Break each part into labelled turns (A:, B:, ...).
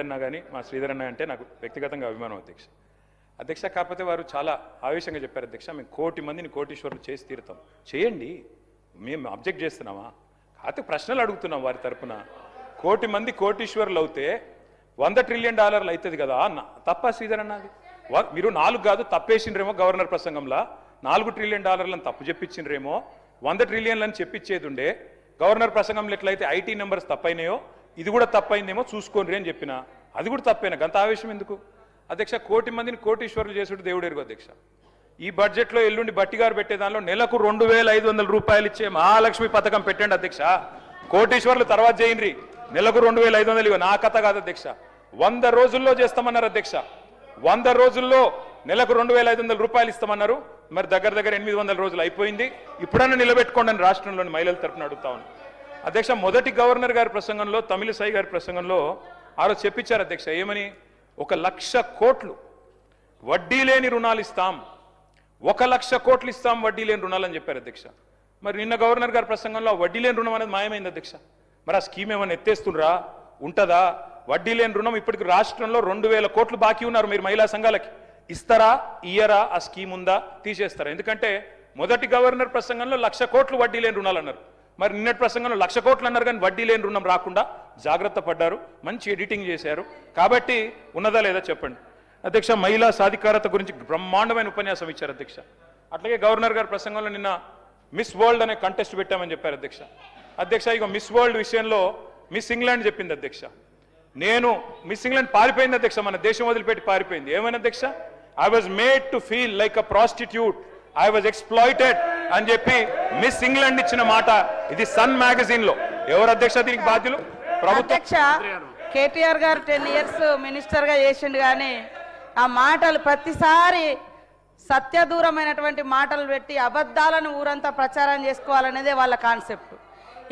A: అన్నా కానీ మా శ్రీధర్ అన్న అంటే నాకు వ్యక్తిగతంగా అభిమానం అధ్యక్ష కాకపోతే వారు చాలా ఆవేశంగా చెప్పారు అధ్యక్ష మేము 1,00,00,000 మందిని కోటీశ్వరులు చేసి తీరుతాం చేయండి మేము అబ్జెక్ట్ చేస్తున్నామా కాకపోతే ప్రశ్నలు అడుగుతున్నాం వారి తరపున 1,00,00,000 మంది కోటీశ్వరులు అవుతే $100 ట్రిలియన్ అవుతుంది కదా అన్న తప్ప శ్రీధర్ అన్నది మీరు 4 కాదు తప్పేసిండ్రేమో గవర్నర్ ప్రసంగంలో $4 ట్రిలియన్ తప్పు చెప్పించిండ్రేమో 100 ట్రిలియన్లు అని చెప్పించేది ఉండే గవర్నర్ ప్రసంగంలో ఎట్లయితే ఐటీ నెంబర్స్ తప్పైనాయో ఇది కూడా తప్పైందేమో చూసుకోండి అని చెప్పిన అది కూడా తప్పైనా గంత ఆవేశం ఎందుకు అధ్యక్ష 1,00,00,000 మందిని కోటీశ్వరులు చేసుడు దేవుడు ఎరుగు అధ్యక్ష ఈ బడ్జెట్లో ఎల్లుండి బట్టిగారు పెట్టే దానిలో నెలకు 2,500 రూపాయలు ఇచ్చే మహాలక్ష్మి పథకం పెట్టండి అధ్యక్ష కోటీశ్వరులు తర్వాత చేయండి నెలకు 2,500 ఇవ్వ నా కథ కాదు అధ్యక్ష 100 రోజుల్లో చేస్తామన్నారు అధ్యక్ష 100 రోజుల్లో నెలకు 2,500 రూపాయలు ఇస్తామన్నారు మరి దగ్గర 800 రోజులు అయిపోయింది ఇప్పుడన్నా నిలబెట్టుకోండి అని రాష్ట్రంలోని మహిళల తరపున అడుగుతా ఉన్నాను అధ్యక్ష మొదటి గవర్నర్ గారి ప్రసంగంలో తమిళిసై గారి ప్రసంగంలో ఆరోజు చెప్పించారు అధ్యక్ష ఏమని 1,00,000 కోట్లు వడ్డీ లేని రుణాలు ఇస్తాం 1,00,000 కోట్లు ఇస్తాం వడ్డీ లేని రుణాలు అని చెప్పారు అధ్యక్ష మరి నిన్న గవర్నర్ గారి ప్రసంగంలో వడ్డీ లేని రుణం అనేది మాయమైంది అధ్యక్ష మరి ఆ స్కీమ్ ఏమైనా ఎత్తేస్తుండ్రా ఉంటుందా వడ్డీ లేని రుణం ఇప్పటికి రాష్ట్రంలో 2,000 కోట్లు బాకీ ఉన్నారు మీరు మహిళా సంఘాలకి ఇస్తారా ఇయ్యరా ఆ స్కీమ్ ఉందా తీసేస్తారా ఎందుకంటే మొదటి గవర్నర్ ప్రసంగంలో 1,00,000 కోట్లు వడ్డీ లేని రుణాలు అన్నారు మరి నిన్నటి ప్రసంగంలో 1,00,000 కోట్లు అన్నారు కానీ వడ్డీ లేని రుణం రాకుండా జాగ్రత్త పడ్డారు మంచి ఎడిటింగ్ చేశారు కాబట్టి ఉన్నదా లేదా చెప్పండి అధ్యక్ష మహిళా సాధికారత గురించి బ్రహ్మాండమైన ఉపన్యాసం ఇచ్చారు అధ్యక్ష అట్లాగే గవర్నర్ గారి ప్రసంగంలో నిన్న మిస్ వరల్డ్ అనే కంటెస్ట్ పెట్టామని చెప్పారు అధ్యక్ష ఇక మిస్ వరల్డ్ విషయంలో మిస్ ఇంగ్లాండ్ చెప్పింది అధ్యక్ష నేను మిస్ ఇంగ్లాండ్ పారిపోయింది అధ్యక్ష మన దేశం వదిలిపెట్టి పారిపోయింది ఏమైనా అధ్యక్ష I was made to feel like a prostitute I was exploited అని చెప్పి మిస్ ఇంగ్లాండ్ ఇచ్చిన మాట ఇది సన్ మ్యాగజైన్ లో ఎవరు అధ్యక్ష దీనికి బాధ్యులు
B: అధ్యక్ష కేటీఆర్ గారు 10 ఇయర్స్ మినిస్టర్ గా చేసిండు కానీ ఆ మాటలు ప్రతిసారి సత్యదూరమైనటువంటి మాటలు పెట్టి అబద్ధాలను ఊరంతా ప్రచారం చేసుకోవాలనేదే వాళ్ళ కాన్సెప్ట్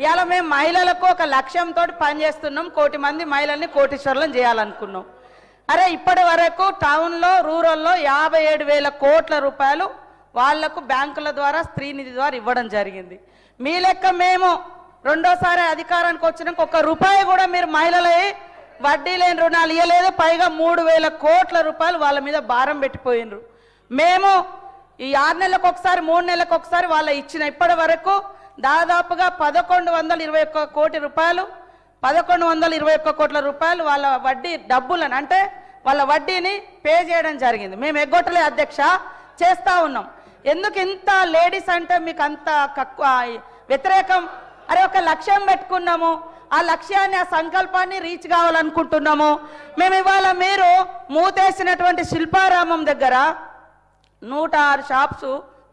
B: ఇవాళ మేము మహిళలకు ఒక లక్ష్యంతో పనిచేస్తున్నాం 1,00,00,000 మంది మహిళల్ని కోటీశ్వరులను చేయాలనుకున్నాం అరే ఇప్పటి వరకు టౌన్లో రూరల్లో 57,000 కోట్ల రూపాయలు వాళ్లకు బ్యాంకుల ద్వారా స్త్రీనిధి ద్వారా ఇవ్వడం జరిగింది మీ లెక్క మేము రెండోసారి అధికారానికి వచ్చినాక ₹1 కూడా మీరు మహిళలై వడ్డీ లేని రుణాలు ఇవ్వలేదు పైగా 3,000 కోట్ల రూపాయలు వాళ్ళ మీద భారం పెట్టిపోయినరు మేము ఈ 6 నెలలకు ఒకసారి 3 నెలలకు ఒకసారి వాళ్ళ ఇచ్చిన ఇప్పటి వరకు దాదాపుగా 1,121 కోటి రూపాయలు 1,121 కోట్ల రూపాయలు వాళ్ళ వడ్డీ డబ్బులను అంటే వాళ్ళ వడ్డీని పే చేయడం జరిగింది మేము ఎగ్గొట్టలే అధ్యక్ష చేస్తా ఉన్నాం ఎందుకు ఇంత లేడీస్ అంటే మీకు అంత వ్యతిరేకం అరే ఒక లక్ష్యం పెట్టుకున్నాము ఆ లక్ష్యాన్ని ఆ సంకల్పాన్ని రీచ్ కావాలనుకుంటున్నాము మేము ఇవాళ మీరు మూతేసినటువంటి శిల్పారామం దగ్గర 106 షాప్స్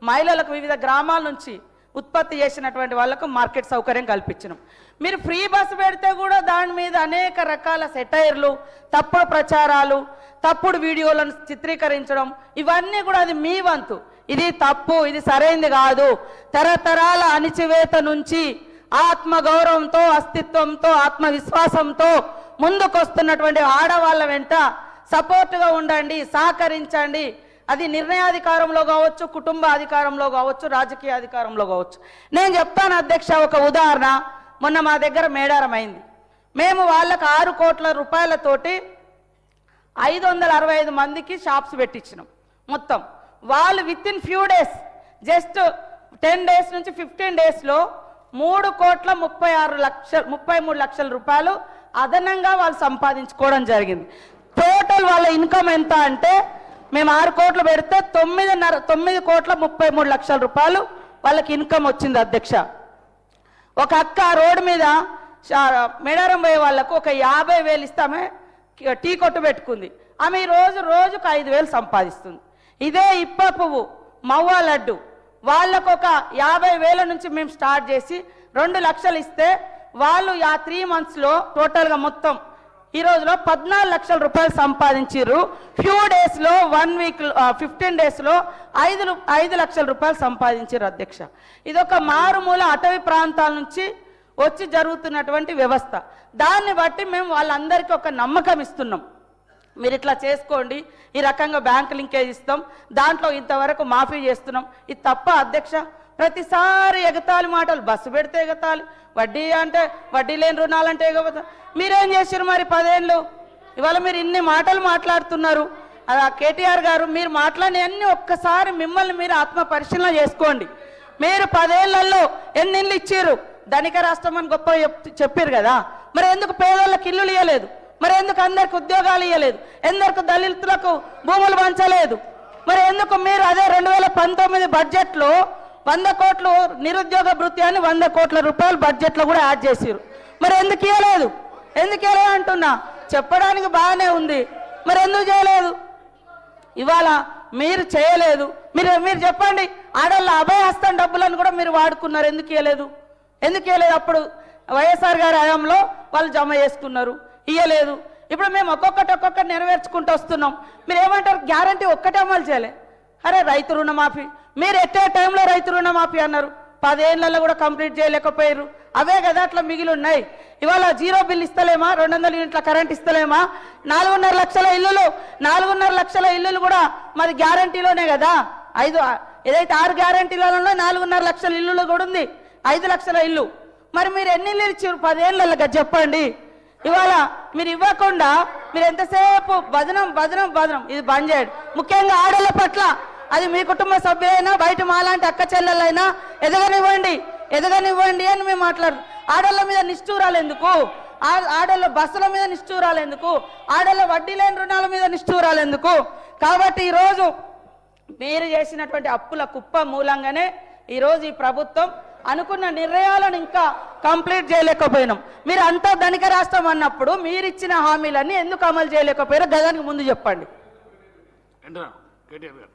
B: మహిళలకు వివిధ గ్రామాల నుంచి ఉత్పత్తి చేసినటువంటి వాళ్ళకు మార్కెట్ సౌకర్యం కల్పించినాం మీరు ఫ్రీ బస్సు పెడితే కూడా దాని మీద అనేక రకాల సెటైర్లు తప్పుడు ప్రచారాలు తప్పుడు వీడియోలను చిత్రీకరించడం ఇవన్నీ కూడా అది మీ వంతు ఇది తప్పు ఇది సరైనది కాదు తరతరాల అణిచివేత నుంచి ఆత్మగౌరవంతో అస్తిత్వంతో ఆత్మవిశ్వాసంతో ముందుకొస్తున్నటువంటి ఆడవాళ్ళ వెంట సపోర్టుగా ఉండండి సహకరించండి అది నిర్ణయాధికారంలో కావచ్చు కుటుంబ అధికారంలో కావచ్చు రాజకీయ అధికారంలో కావచ్చు నేను చెప్తాను అధ్యక్ష ఒక ఉదాహరణ మొన్న మా దగ్గర మేడారం అయింది మేము వాళ్ళకు 6 కోట్ల రూపాయలతోటి 565 మందికి షాప్స్ పెట్టించినాం మొత్తం వాళ్ళు with in few days just 10 days నుంచి 15 డేస్లో 3,33 లక్షల రూపాయలు అదనంగా వాళ్ళు సంపాదించుకోవడం జరిగింది టోటల్ వాళ్ళ ఇన్కమ్ ఎంత అంటే మేము 6 కోట్లు పెడితే 9,33 లక్షల రూపాయలు వాళ్ళకి ఇన్కమ్ వచ్చింది అధ్యక్ష ఒక అక్క రోడ్డు మీద మేడారం పోయే వాళ్ళకు ఒక 50,000 ఇస్తామే టీ కొట్టు పెట్టుకుంది ఆమె రోజుకు 5,000 సంపాదిస్తుంది ఇదే ఇప్ప పువ్వు మవ్వ లడ్డు వాళ్ళకు ఒక 50,000 నుంచి మేము స్టార్ట్ చేసి 2 లక్షలు ఇస్తే వాళ్ళు ఆ 3 monthsలో టోటల్గా మొత్తం ఈ రోజులో 14 లక్షల రూపాయలు సంపాదించారు ఫ్యూ డేస్లో 1 వీక్ 15 డేస్లో 5 లక్షల రూపాయలు సంపాదించారు అధ్యక్ష ఇదొక మారుమూల అటవీ ప్రాంతాల నుంచి వచ్చి జరుగుతున్నటువంటి వ్యవస్థ దాన్ని బట్టి మేము వాళ్ళందరికీ ఒక నమ్మకం ఇస్తున్నాం మీరు ఇట్లా చేసుకోండి ఈ రకంగా బ్యాంక్ లింకేజ్ ఇస్తాం దాంట్లో ఇంతవరకు మాఫీ చేస్తున్నాం ఇది తప్ప అధ్యక్ష ప్రతిసారి ఎగతాళి మాటలు బస్సు పెడితే ఎగతాళి వడ్డీ అంటే వడ్డీ లేని రుణాలంటే ఎగతాళి మీరేం చేశారు మరి 10 ఏళ్ళు ఇవాళ మీరు ఇన్ని మాటలు మాట్లాడుతున్నారు. అలా కేటీఆర్ గారు మీరు మాట్లాడినవన్నీ ఒక్కసారి మిమ్మల్ని మీరు ఆత్మ పరిశీలన చేసుకోండి. మీరు 10 ఏళ్లలో ఎన్ని ఇళ్ళు ఇచ్చారు? ధనిక రాష్ట్రం అని గొప్ప చెప్పారు కదా, మరి ఎందుకు పేదోళ్ళకి ఇల్లులు ఇవ్వలేదు? మరి ఎందుకు అందరికి ఉద్యోగాలు ఇవ్వలేదు? ఎందుకు దళితులకు భూములు పంచలేదు? మరి ఎందుకు మీరు అదే 2019 బడ్జెట్లో 100 కోట్లు నిరుద్యోగ భృతి అని 100 కోట్ల రూపాయలు బడ్జెట్లో కూడా యాడ్ చేసిరు? మరి ఎందుకు ఇవ్వలేదు? ఎందుకు ఇవ్వలేదు అంటున్నా. చెప్పడానికి బాగానే ఉంది, మరి ఎందుకు చేయలేదు? ఇవాళ మీరు చేయలేదు. మీరు చెప్పండి, ఆడవాళ్ళ అభయహస్తం డబ్బులను కూడా మీరు వాడుకున్నారు, ఎందుకు ఇవ్వలేదు? ఎందుకు ఇవ్వలేదు? అప్పుడు వైఎస్ఆర్ గారి హయాంలో వాళ్ళు జమ చేసుకున్నారు, ఇవ్వలేదు. ఇప్పుడు మేము ఒక్కొక్కటి నెరవేర్చుకుంటూ వస్తున్నాం. మీరు ఏమంటారు? గ్యారంటీ ఒక్కటే అమలు చేయలే. అరే రైతు రుణమాఫీ మీరు ఎట్టే టైంలో రైతు రుణమాఫీ అన్నారు, 10 ఏళ్లలో కూడా కంప్లీట్ చేయలేకపోయారు. అవే కదా అట్లా మిగిలి ఉన్నాయి. ఇవాళ 0 బిల్ ఇస్తలేమా? 200 యూనిట్ల కరెంట్ ఇస్తలేమా? 4.5 లక్షల ఇల్లులు 4.5 లక్షల ఇల్లులు కూడా మరి గ్యారంటీలోనే కదా. ఏదైతే 6 గ్యారంటీలలో 4.5 లక్షల ఇల్లులు కూడా ఉంది, 5 లక్షల ఇల్లు. మరి మీరు ఎన్ని ఇల్లు ఇచ్చారు 10 ఏళ్ళలో చెప్పండి. ఇవాళ మీరు ఇవ్వకుండా మీరు ఎంతసేపు బదనం ఇది బంద్ చేయండి. ముఖ్యంగా ఆడల పట్ల, అది మీ కుటుంబ సభ్యులైనా బయట మాలాంటి అక్క చెల్లెలైనా ఎదగనివ్వండి అని మేము మాట్లాడు. ఆడళ్ళ మీద నిష్ఠూరాలు ఎందుకు? ఆడళ్ళ బస్సుల మీద నిష్ఠూరాలు ఎందుకు? ఆడళ్ళ వడ్డీ లేని రుణాల మీద నిష్ఠూరాలు ఎందుకు? కాబట్టి ఈరోజు మీరు చేసినటువంటి అప్పుల కుప్ప మూలంగానే ఈరోజు ఈ ప్రభుత్వం అనుకున్న నిర్ణయాలను ఇంకా కంప్లీట్ చేయలేకపోయినాం. మీరు అంతా ధనిక రాష్ట్రం అన్నప్పుడు మీరు ఇచ్చిన హామీలన్నీ ఎందుకు అమలు చేయలేకపోయారో గదానికి ముందు చెప్పండి.
C: కేటీఆర్ గారు